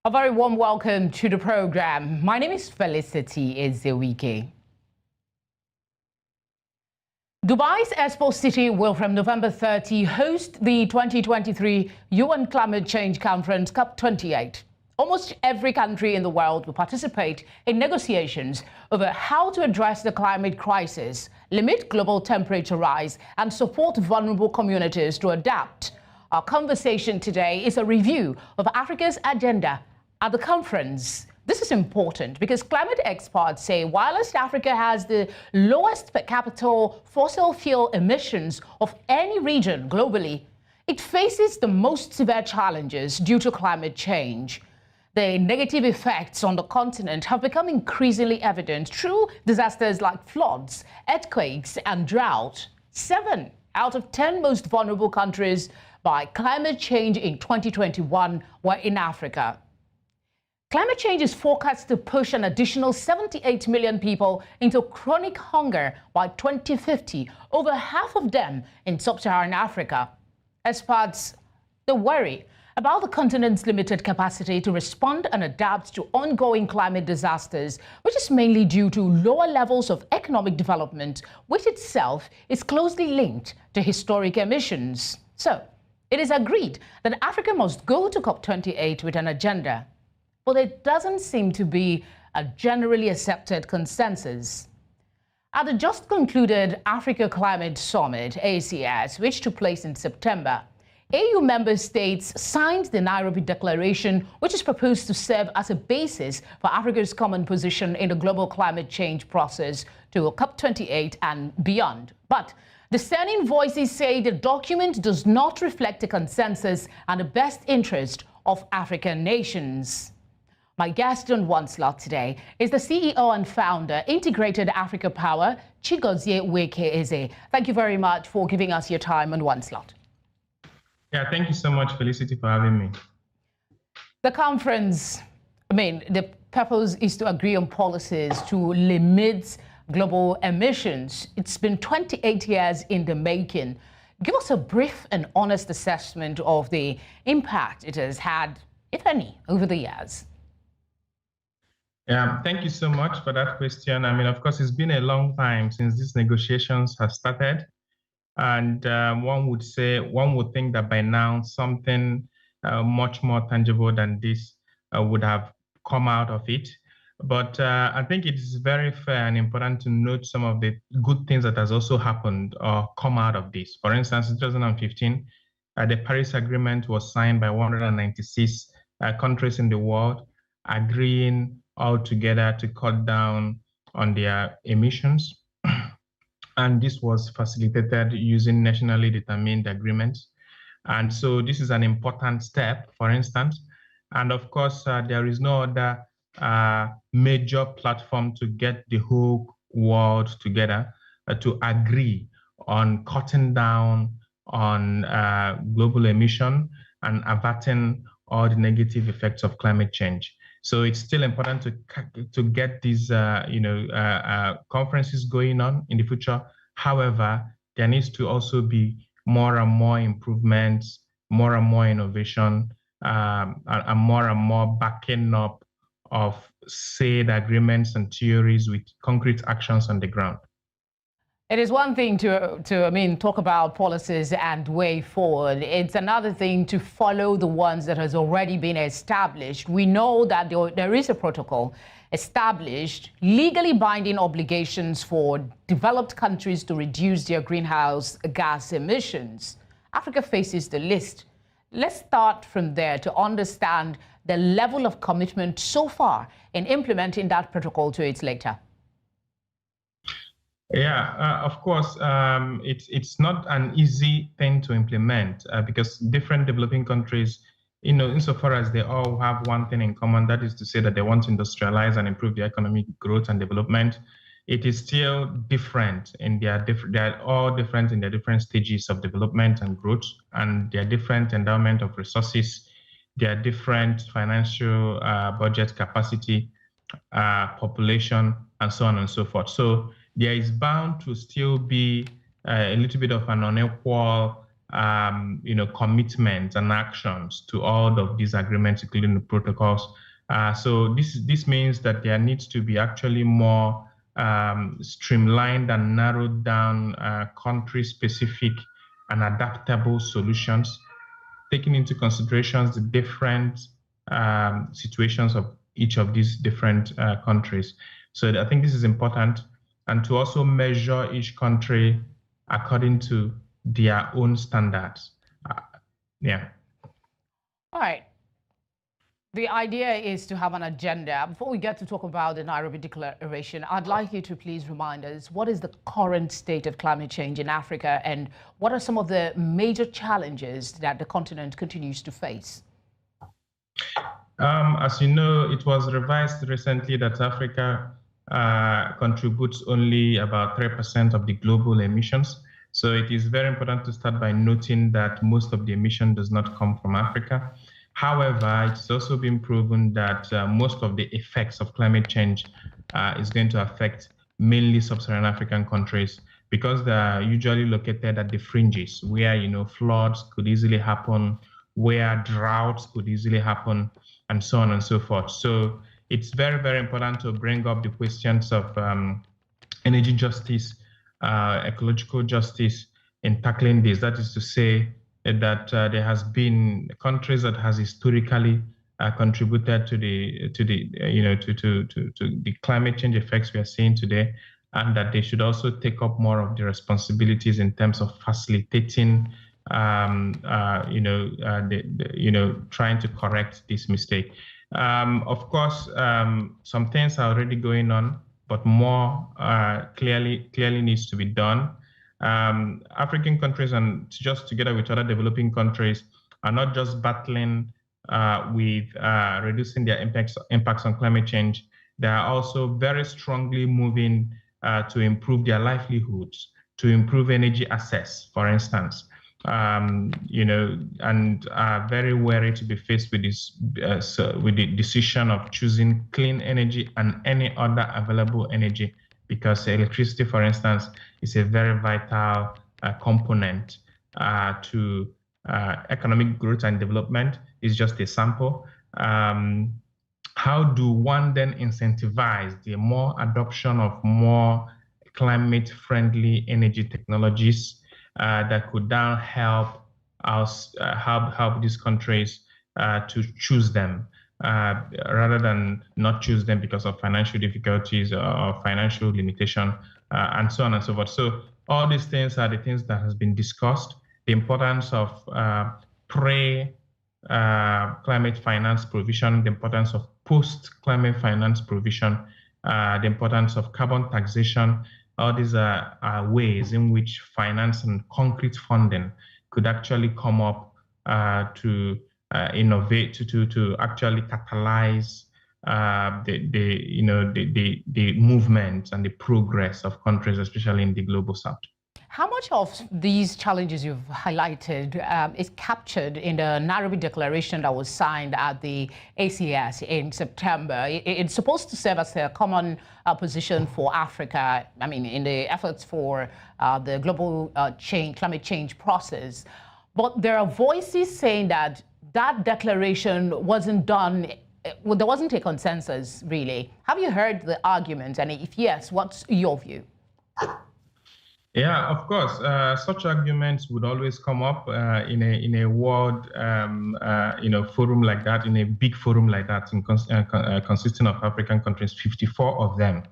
A very warm welcome to the program. My name is Felicity Ezewike. Dubai's Expo City will from November 30 host the 2023 UN Climate Change Conference COP28. Almost every country in the world will participate in negotiations over how to address the climate crisis, limit global temperature rise, and support vulnerable communities to adapt. Our conversation today is a review of Africa's agenda at the conference. This is important because climate experts say whilst Africa has the lowest per capita fossil fuel emissions of any region globally, it faces the most severe challenges due to climate change. The negative effects on the continent have become increasingly evident through disasters like floods, earthquakes, and drought. 7 out of 10 most vulnerable countries by climate change in 2021 were in Africa. Climate change is forecast to push an additional 78 million people into chronic hunger by 2050, over half of them in sub-Saharan Africa. Experts, they worry about the continent's limited capacity to respond and adapt to ongoing climate disasters, which is mainly due to lower levels of economic development, which itself is closely linked to historic emissions. So, it is agreed that Africa must go to COP28 with an agenda. But there doesn't seem to be a generally accepted consensus. At the just concluded Africa Climate Summit, ACS, which took place in September, AU member states signed the Nairobi Declaration, which is proposed to serve as a basis for Africa's common position in the global climate change process to COP28 and beyond. But dissenting voices say the document does not reflect a consensus and the best interest of African nations. My guest on One Slot today is the CEO and founder, Integrated Africa Power, Chigozie Nweke-Eze. Thank you very much for giving us your time on One Slot. Yeah, thank you so much, Felicity, for having me. The conference, the purpose is to agree on policies to limit global emissions. It's been 28 years in the making. Give us a brief and honest assessment of the impact it has had, if any, over the years. Yeah, thank you so much for that question. Of course, it's been a long time since these negotiations have started. And one would think that by now something much more tangible than this would have come out of it. But I think it is very fair and important to note some of the good things that has also happened or come out of this. For instance, in 2015, the Paris Agreement was signed by 196 countries in the world, agreeing all together to cut down on their emissions. And this was facilitated using nationally determined agreements. And so this is an important step, for instance. And of course, there is no other major platform to get the whole world together to agree on cutting down on global emission and averting all the negative effects of climate change. So it's still important to get these conferences going on in the future. However, there needs to also be more and more improvements, more and more innovation, and more backing up of said agreements and theories with concrete actions on the ground. It is one thing to talk about policies and way forward. It's another thing to follow the ones that has already been established. We know that there is a protocol established, legally binding obligations for developed countries to reduce their greenhouse gas emissions. Africa faces the list. Let's start from there to understand the level of commitment so far in implementing that protocol to its later. Yeah, of course, it's not an easy thing to implement because different developing countries, insofar as they all have one thing in common, that is to say that they want to industrialize and improve their economic growth and development, it is still different in they are all different in their different stages of development and growth, and their different endowment of resources, their different financial budget capacity, population, and so on and so forth. So there is bound to still be a little bit of an unequal commitments and actions to all of these agreements, including the protocols. So this means that there needs to be actually more streamlined and narrowed down country-specific and adaptable solutions, taking into considerations the different situations of each of these different countries. So I think this is important, and to also measure each country according to their own standards. Yeah. All right. The idea is to have an agenda. Before we get to talk about the Nairobi Declaration, I'd like you to please remind us, what is the current state of climate change in Africa, and what are some of the major challenges that the continent continues to face? As you know, it was revised recently that Africa contributes only about 3% of the global emissions. So it is very important to start by noting that most of the emission does not come from Africa. However, it's also been proven that most of the effects of climate change is going to affect mainly sub-Saharan African countries, because they are usually located at the fringes where, floods could easily happen, where droughts could easily happen, and so on and so forth. So it's very, very important to bring up the questions of energy justice, ecological justice in tackling this. That is to say that there has been countries that has historically contributed to the climate change effects we are seeing today, and that they should also take up more of the responsibilities in terms of facilitating, trying to correct this mistake. Of course, some things are already going on, but more clearly needs to be done. African countries, and just together with other developing countries, are not just battling with reducing their impacts on climate change. They are also very strongly moving to improve their livelihoods, to improve energy access, for instance. And are very wary to be faced with this, with the decision of choosing clean energy and any other available energy, because electricity, for instance, is a very vital component to economic growth and development. It's just a sample. How do one then incentivize the more adoption of more climate-friendly energy technologies that could now help us, help these countries to choose them, rather than not choose them because of financial difficulties or financial limitation, and so on and so forth. So all these things are the things that has been discussed. The importance of climate finance provision, the importance of post-climate finance provision, the importance of carbon taxation. All these are ways in which finance and concrete funding could actually come up to innovate, to actually catalyze the movement and the progress of countries, especially in the global south. How much of these challenges you've highlighted is captured in the Nairobi Declaration that was signed at the ACS in September? It's supposed to serve as a common position for Africa, I mean, in the efforts for the global climate change process. But there are voices saying that that declaration wasn't done, well, there wasn't a consensus, really. Have you heard the argument? And if yes, what's your view? Yeah, of course. Such arguments would always come up in a world, forum like that, in a big forum like that, consisting of African countries, 54 of them.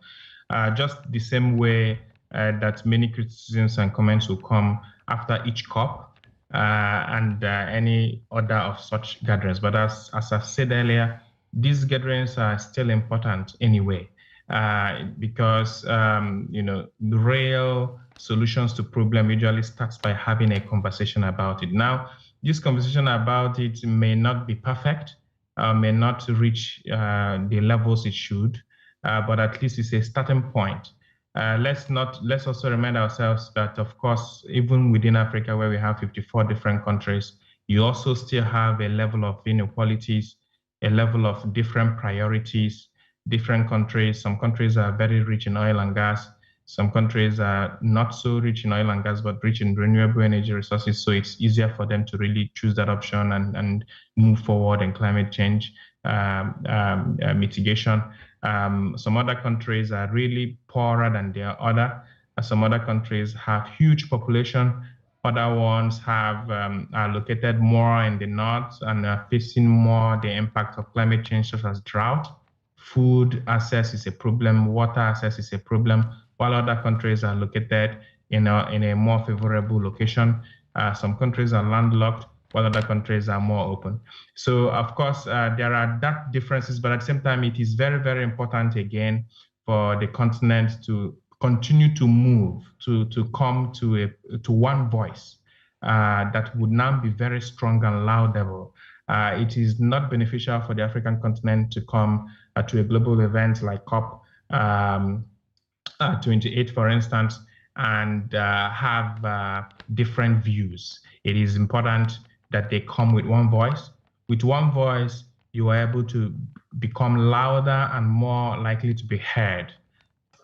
Just the same way that many criticisms and comments will come after each COP and any other of such gatherings. But as I've said earlier, these gatherings are still important anyway, because the real solutions to problem usually starts by having a conversation about it. Now, this conversation about it may not be perfect, may not reach the levels it should, but at least it's a starting point. Let's also remind ourselves that, of course, even within Africa, where we have 54 different countries, you also still have a level of inequalities, a level of different priorities, different countries. Some countries are very rich in oil and gas. Some countries are not so rich in oil and gas, but rich in renewable energy resources. So it's easier for them to really choose that option and move forward in climate change mitigation. Some other countries are really poorer than their other. Some other countries have huge population. Other ones have are located more in the north and are facing more the impact of climate change, such as drought. Food access is a problem. Water access is a problem. While other countries are located in a more favorable location. Some countries are landlocked, while other countries are more open. So, of course, there are that differences, but at the same time, it is very, very important, again, for the continent to continue to move, to come to one voice that would now be very strong and laudable. It is not beneficial for the African continent to come to a global event like COP28, for instance, and have different views. It is important that they come with one voice. With one voice, you are able to become louder and more likely to be heard.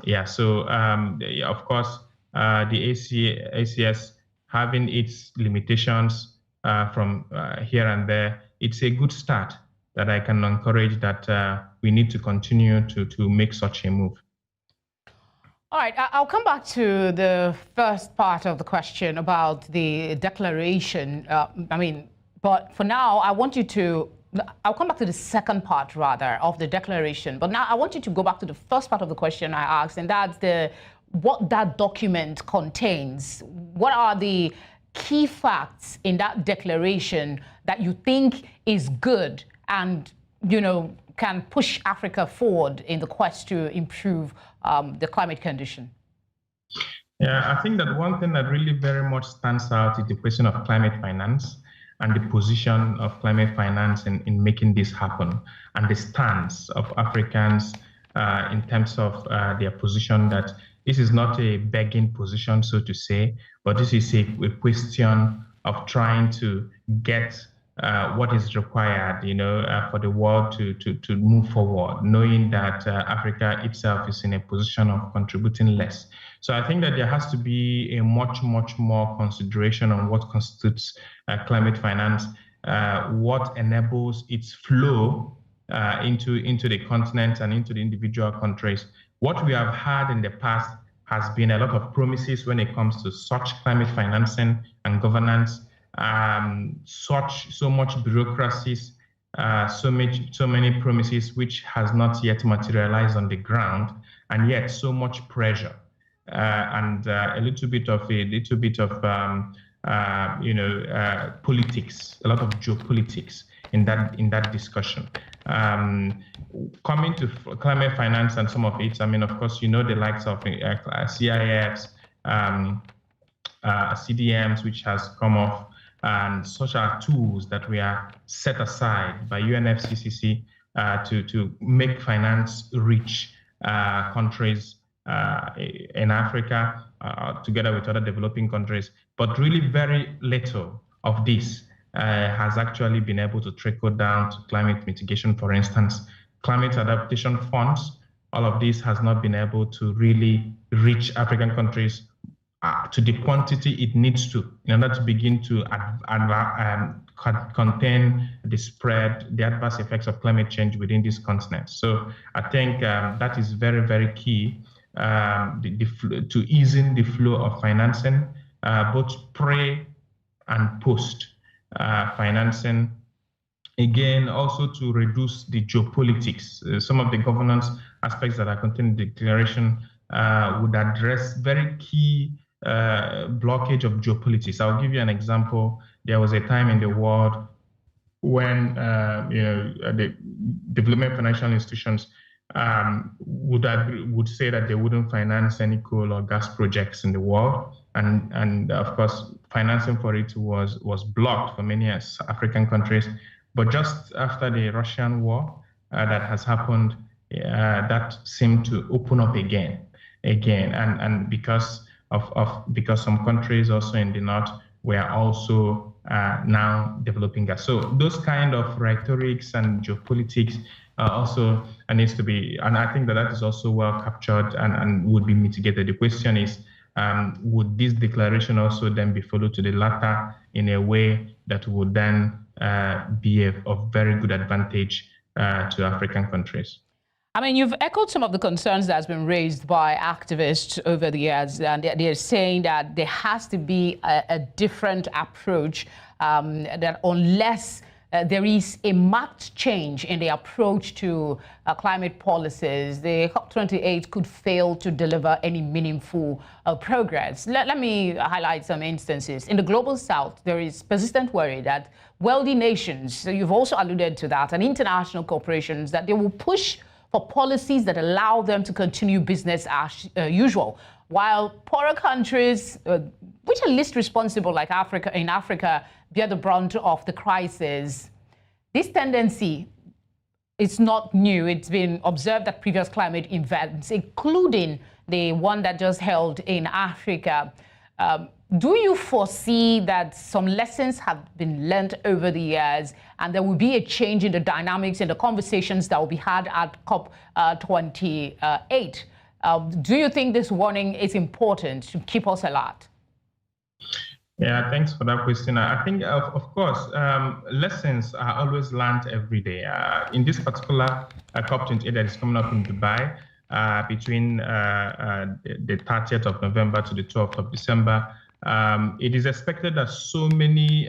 Yeah, so of course, the ACS having its limitations from here and there, it's a good start that I can encourage that we need to continue to make such a move. All right, I'll come back to the first part of the question about the declaration. But for now, I'll come back to the second part, rather, of the declaration. But now I want you to go back to the first part of the question I asked, and that's what that document contains. What are the key facts in that declaration that you think is good and, can push Africa forward in the quest to improve the climate condition? Yeah, I think that one thing that really very much stands out is the question of climate finance and the position of climate finance in making this happen, and the stance of Africans in terms of their position that this is not a begging position, so to say, but this is a question of trying to get what is required, for the world to move forward, knowing that Africa itself is in a position of contributing less. So I think that there has to be a much, much more consideration on what constitutes climate finance, what enables its flow into the continent and into the individual countries. What we have had in the past has been a lot of promises when it comes to such climate financing and governance. So much bureaucracies, so many promises which has not yet materialized on the ground, and yet so much pressure and a little bit of politics, a lot of geopolitics in that discussion. Coming to climate finance and some of it, of course, the likes of CIFs, CDMs, which has come off, and such are tools that we are set aside by UNFCCC to make finance reach countries in Africa, together with other developing countries. But really very little of this has actually been able to trickle down to climate mitigation. For instance, climate adaptation funds, all of this has not been able to really reach African countries to the quantity it needs to in order to begin to contain the spread, the adverse effects of climate change within this continent. So I think that is very, very key to easing the flow of financing, both pre and post financing. Again, also to reduce the geopolitics. Some of the governance aspects that are contained in the declaration would address very key blockage of geopolitics. I'll give you an example. There was a time in the world when the development financial institutions would say that they wouldn't finance any coal or gas projects in the world, and of course financing for it was blocked for many African countries. But just after the Russian war that has happened, that seemed to open up again, and because some countries also in the north we are also now developing gas. So those kind of rhetorics and geopolitics also needs to be, and I think that is also well captured and would be mitigated. The question is, would this declaration also then be followed to the latter in a way that would then be of very good advantage to African countries? I mean, you've echoed some of the concerns that's been raised by activists over the years, and they're saying that there has to be a different approach, that unless there is a marked change in the approach to climate policies, the COP28 could fail to deliver any meaningful progress. Let me highlight some instances. In the Global South, there is persistent worry that wealthy nations, so you've also alluded to that, and international corporations, that they will push for policies that allow them to continue business as usual, while poorer countries, which are least responsible, like Africa, bear the brunt of the crisis. This tendency is not new. It's been observed at previous climate events, including the one that just held in Africa. Do you foresee that some lessons have been learned over the years and there will be a change in the dynamics and the conversations that will be had at COP28? Do you think this warning is important to keep us alert? Yeah, thanks for that question. I think, of course, lessons are always learned every day. In this particular COP28 that is coming up in Dubai, between the 30th of November to the 12th of December, it is expected that so many,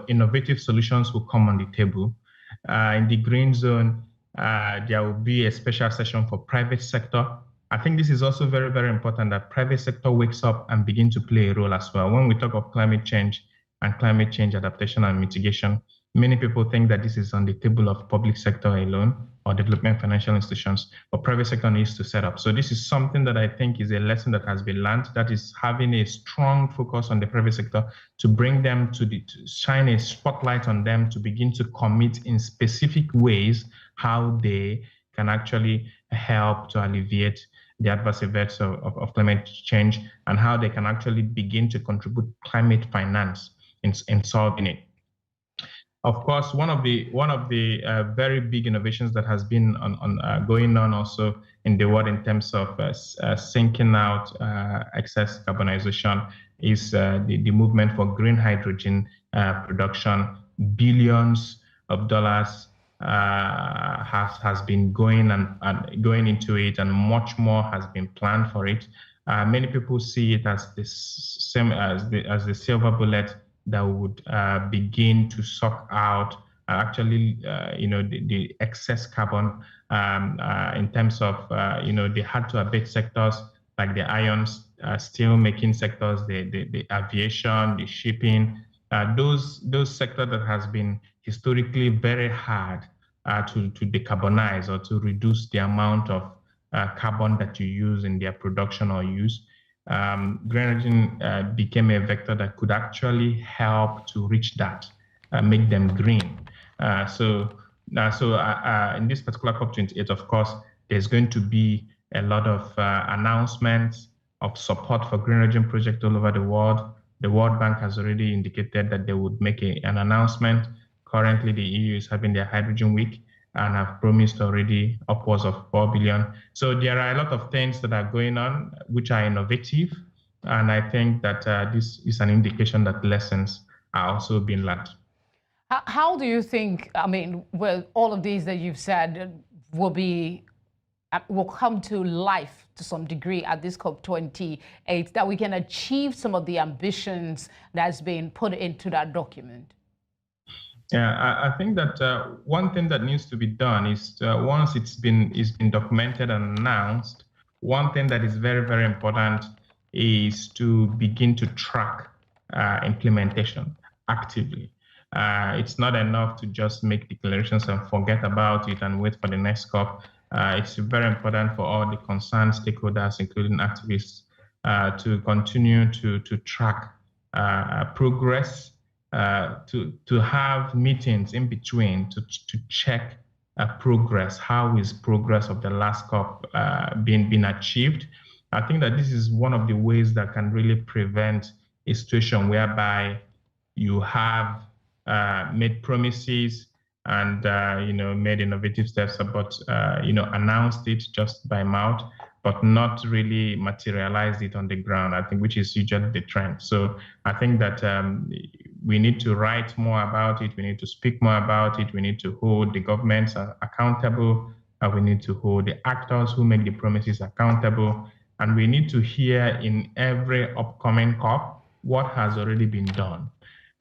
innovative solutions will come on the table. In the green zone, there will be a special session for private sector. I think this is also very, very important that private sector wakes up and begin to play a role as well. When we talk of climate change and climate change adaptation and mitigation, many people think that this is on the table of public sector alone or development financial institutions, but private sector needs to set up. So this is something that I think is a lesson that has been learned, that is having a strong focus on the private sector to bring them to shine a spotlight on them to begin to commit in specific ways how they can actually help to alleviate the adverse effects of climate change and how they can actually begin to contribute climate finance in solving it. Of course, one of the very big innovations that has been going on also in the world in terms of sinking out excess carbonization is the movement for green hydrogen production. Billions of dollars has been going and going into it, and much more has been planned for it. Many people see it as the same as the silver bullet that would begin to suck out the excess carbon in terms of the hard to abate sectors like the iron steel making sectors, the aviation, the shipping, those sectors that has been historically very hard to decarbonize or to reduce the amount of carbon that you use in their production or use. Green hydrogen became a vector that could actually help to reach that, make them green. So in this particular COP28, of course, there's going to be a lot of announcements of support for green hydrogen projects all over the world. The World Bank has already indicated that they would make an announcement. Currently, the EU is having their Hydrogen Week and have promised already upwards of 4 billion. So there are a lot of things that are going on which are innovative. And I think that this is an indication that lessons are also being learned. How do you think, I mean, well, all of these that you've said will come to life to some degree at this COP28, that we can achieve some of the ambitions that's been put into that document? Yeah, I think that one thing that needs to be done is once it's been documented and announced, one thing that is very, very important is to begin to track implementation actively. It's not enough to just make declarations and forget about it and wait for the next COP. It's very important for all the concerned stakeholders, including activists, to continue to track progress, to have meetings in between to check progress. How is progress of the last COP being achieved? I think that this is one of the ways that can really prevent a situation whereby you have made promises and made innovative steps, but announced it just by mouth, but not really materialized it on the ground, I think, which is usually the trend. So I think that we need to write more about it. We need to speak more about it. We need to hold the governments accountable. We need to hold the actors who make the promises accountable. And we need to hear in every upcoming COP what has already been done.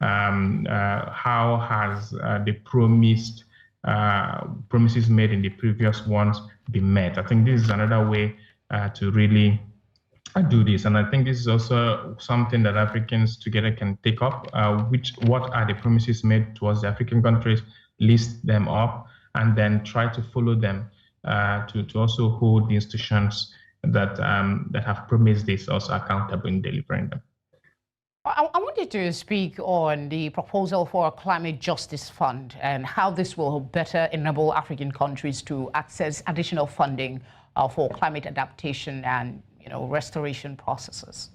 How has the promises made in the previous ones been met? I think this is another way to really do this, and I think this is also something that Africans together can take up. What are the promises made towards the African countries? List them up, and then try to follow them to also hold the institutions that have promised this also accountable in delivering them. I wanted to speak on the proposal for a climate justice fund and how this will better enable African countries to access additional funding for climate adaptation and restoration processes.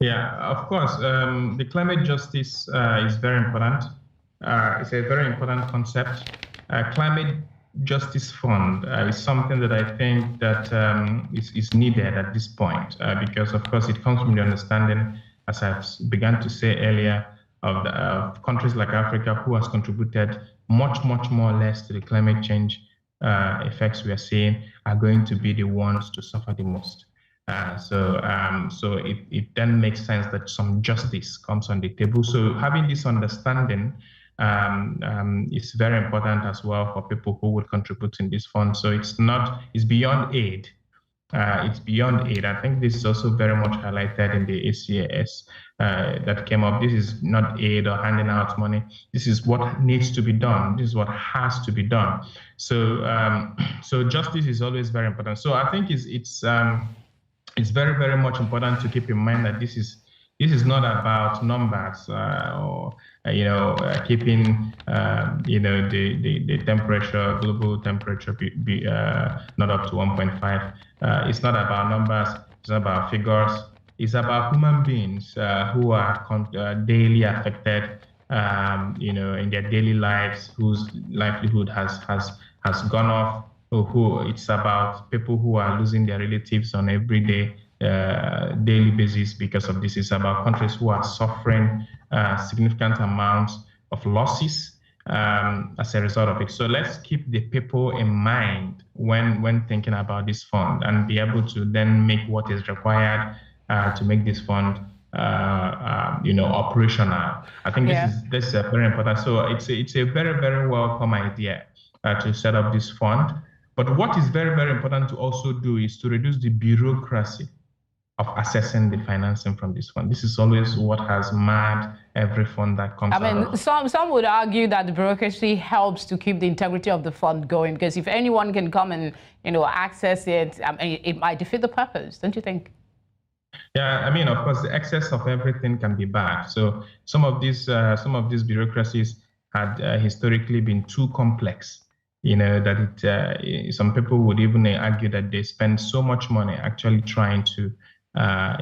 Yeah, of course. The climate justice is very important. It's a very important concept. Climate justice fund is something that I think that is needed at this point because, of course, it comes from the understanding, as I've begun to say earlier, of countries like Africa who has contributed much more or less to the climate change effects we are seeing are going to be the ones to suffer the most. So it then makes sense that some justice comes on the table. So having this understanding is very important as well for people who would contribute in this fund. So it's beyond aid. It's beyond aid. I think this is also very much highlighted in the ACAS that came up. This is not aid or handing out money. This is what needs to be done. This is what has to be done. So so justice is always very important. So I think it's very much important to keep in mind that this is not about numbers or keeping the temperature, global temperature be not up to 1.5. It's not about numbers. It's not about figures. It's about human beings who are daily affected, in their daily lives, whose livelihood has gone off. It's about people who are losing their relatives on everyday daily basis because of this. It's about countries who are suffering significant amounts of losses as a result of it. So let's keep the people in mind when thinking about this fund and be able to then make what is required to make this fund operational. I think this is very important. So it's a very welcome idea to set up this fund. But what is very important to also do is to reduce the bureaucracy of assessing the financing from this fund. This is always what has marred every fund that comes out. I mean, some would argue that the bureaucracy helps to keep the integrity of the fund going, because if anyone can come and access it, I mean, it might defeat the purpose, don't you think? Yeah, I mean, of course, the excess of everything can be bad. So some of these bureaucracies had historically been too complex. That some people would even argue that they spend so much money actually trying to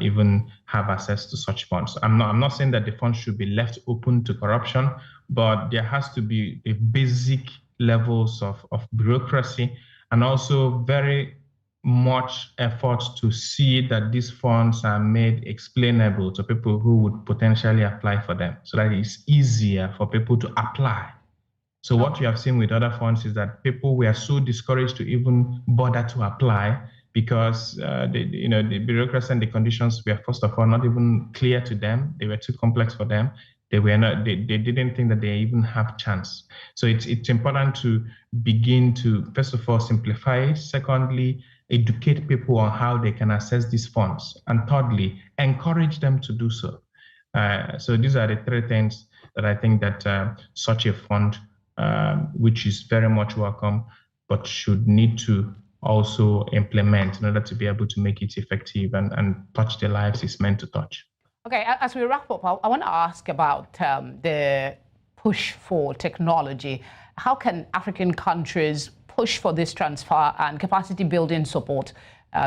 even have access to such funds. I'm not saying that the funds should be left open to corruption, but there has to be a basic levels of bureaucracy and also very much effort to see that these funds are made explainable to people who would potentially apply for them, so that it's easier for people to apply. So what you have seen with other funds is that people were so discouraged to even bother to apply because the bureaucracy and the conditions were, first of all, not even clear to them. They were too complex for them. They didn't think that they even have chance. So it's important to begin to, first of all, simplify it. Secondly, educate people on how they can access these funds. And thirdly, encourage them to do so. So these are the three things that I think that such a fund, which is very much welcome, but should need to also implement in order to be able to make it effective and touch the lives it's meant to touch. Okay, as we wrap up, I want to ask about the push for technology. How can African countries push for this transfer and capacity building support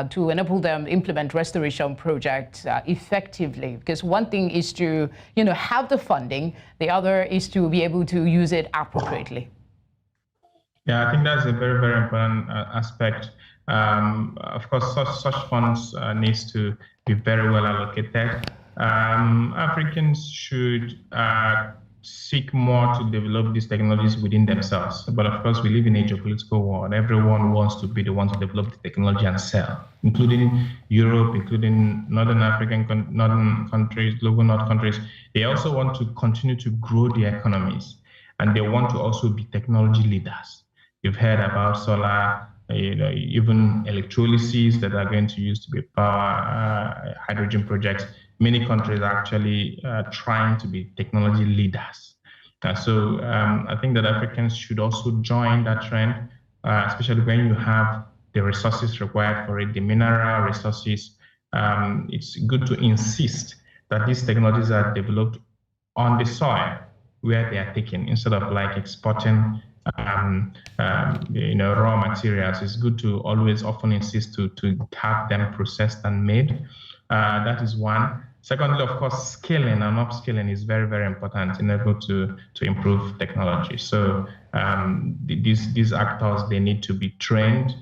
to enable them implement restoration projects effectively? Because one thing is to, have the funding, the other is to be able to use it appropriately. Yeah, I think that's a very, very important aspect. Of course, such funds needs to be very well allocated. Africans should seek more to develop these technologies within themselves. But of course, we live in a geopolitical world. Everyone wants to be the one to develop the technology and sell, including Europe, including northern countries, global north countries. They also want to continue to grow their economies, and they want to also be technology leaders. You've heard about solar, even electrolysis that are going to use to be power hydrogen projects. Many countries are actually trying to be technology leaders. So I think that Africans should also join that trend, especially when you have the resources required for it, the mineral resources. It's good to insist that these technologies are developed on the soil where they are taken, instead of like exporting raw materials. It's good to always often insist to have them processed and made. That is one. Secondly, of course, scaling and upscaling is very, very important in order to improve technology. So these actors, they need to be trained.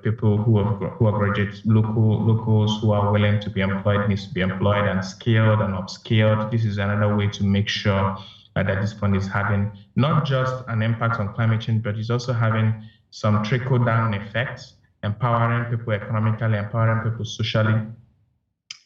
People who are graduates, locals who are willing to be employed needs to be employed and scaled and upscaled. This is another way to make sure that this fund is having not just an impact on climate change, but it's also having some trickle-down effects, empowering people economically, empowering people socially,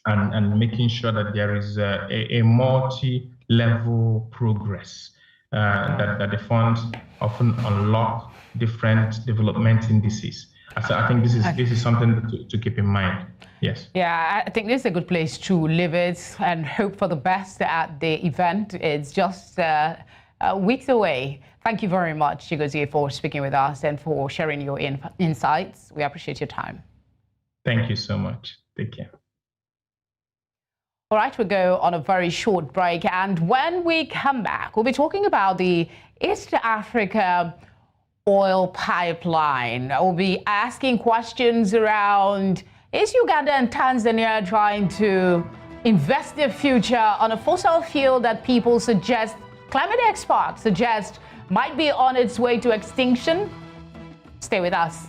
and making sure that there is a multi-level progress, that the funds often unlock different development indices. So I think this is something to keep in mind. Yes. Yeah, I think this is a good place to leave it and hope for the best at the event. It's just weeks away. Thank you very much, Chigozie, for speaking with us and for sharing your insights. We appreciate your time. Thank you so much. Take care. All right, we'll go on a very short break. And when we come back, we'll be talking about the East Africa oil pipeline. We'll be asking questions around, is Uganda and Tanzania trying to invest their future on a fossil fuel that people suggest, climate experts suggest, might be on its way to extinction? Stay with us.